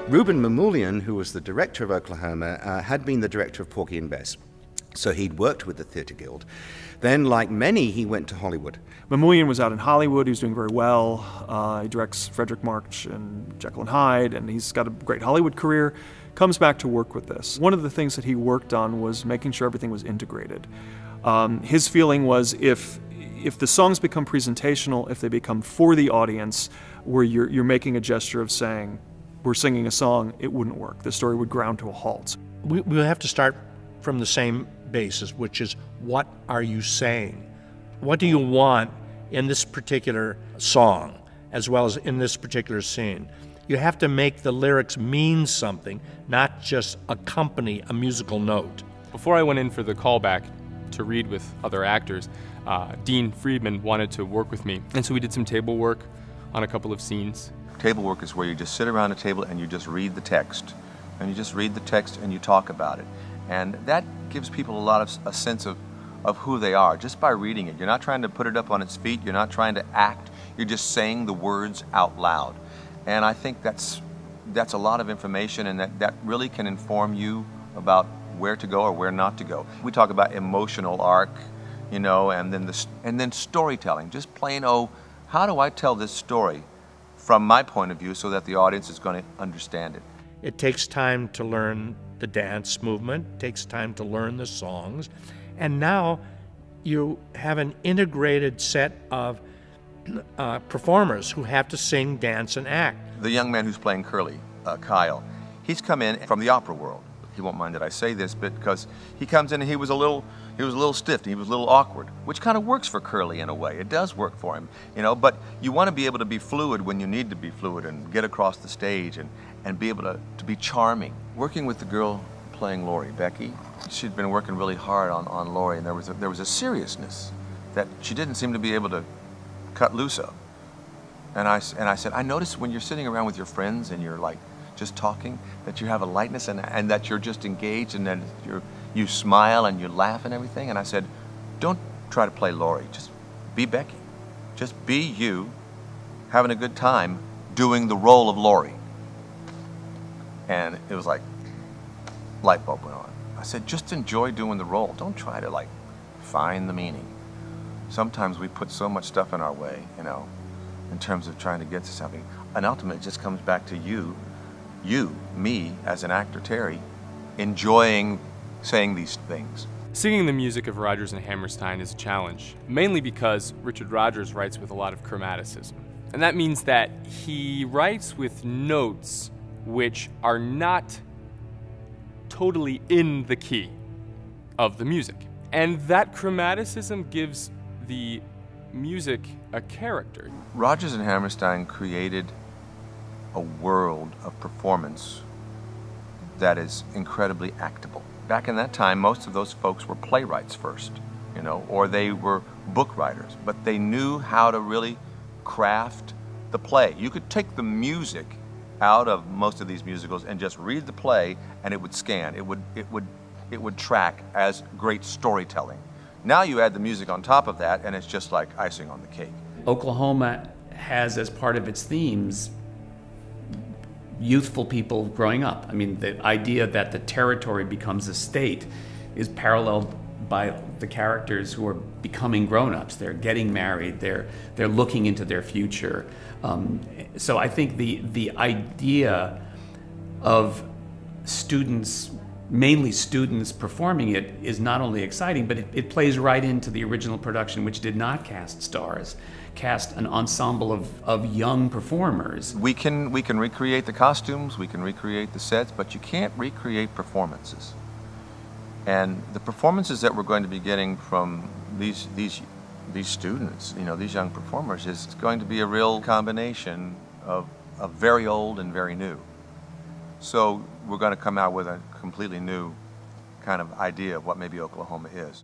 Reuben Mamoulian, who was the director of Oklahoma, had been the director of Porgy and Bess. So he'd worked with the Theatre Guild. Then, like many, he went to Hollywood. Mamoulian was out in Hollywood. He was doing very well. He directs Frederick March and Jekyll and Hyde, and he's got a great Hollywood career. Comes back to work with this. One of the things that he worked on was making sure everything was integrated. His feeling was if the songs become presentational, if they become for the audience, where you're making a gesture of saying, we're singing a song, it wouldn't work. The story would ground to a halt. We have to start from the same basis, which is, what are you saying? What do you want in this particular song, as well as in this particular scene? You have to make the lyrics mean something, not just accompany a musical note. Before I went in for the callback to read with other actors, Dean Friedman wanted to work with me, and so we did some table work on a couple of scenes. Table work is where you just sit around a table and you just read the text. And you just read the text and you talk about it. And that gives people a sense of who they are just by reading it. You're not trying to put it up on its feet. You're not trying to act. You're just saying the words out loud. And I think that's a lot of information, and that really can inform you about where to go or where not to go. We talk about emotional arc, you know, and then storytelling. Just plain, how do I tell this story from my point of view so that the audience is going to understand it? It takes time to learn the dance movement, it takes time to learn the songs, and now you have an integrated set of performers who have to sing, dance, and act. The young man who's playing Curly, Kyle, he's come in from the opera world. He won't mind that I say this, but because he comes in and he was a little stiff, he was a little awkward, which kind of works for Curly in a way. It does work for him, you know, but you want to be able to be fluid when you need to be fluid and get across the stage and be able to be charming. Working with the girl playing Laurie, Becky, she'd been working really hard on Laurie, and there was a seriousness that she didn't seem to be able to cut loose of. And I said, I noticed when you're sitting around with your friends and you're like just talking, that you have a lightness and that you're just engaged, and that you smile and you laugh and everything. And I said, don't try to play Laurie, just be Becky. Just be you, having a good time doing the role of Laurie. And it was like, light bulb went on. I said, just enjoy doing the role. Don't try to like find the meaning. Sometimes we put so much stuff in our way, you know, in terms of trying to get to something. And ultimately it just comes back to you, me, as an actor, Terry, enjoying saying these things. Singing the music of Rodgers and Hammerstein is a challenge, mainly because Richard Rodgers writes with a lot of chromaticism. And that means that he writes with notes which are not totally in the key of the music. And that chromaticism gives the music a character. Rodgers and Hammerstein created a world of performance that is incredibly actable. Back in that time, most of those folks were playwrights first, you know, or they were book writers, but they knew how to really craft the play. You could take the music out of most of these musicals and just read the play, and it would scan. It would track as great storytelling. Now you add the music on top of that, and it's just like icing on the cake. Oklahoma has, as part of its themes, youthful people growing up. I mean, the idea that the territory becomes a state is paralleled by the characters who are becoming grown-ups. They're getting married, they're looking into their future. So I think the idea of students, mainly students, performing it is not only exciting, but it plays right into the original production, which did not cast stars, cast an ensemble of young performers. We can recreate the costumes, we can recreate the sets, but you can't recreate performances. And the performances that we're going to be getting from these students, you know, these young performers, is going to be a real combination of very old and very new. So we're going to come out with a completely new kind of idea of what maybe Oklahoma is.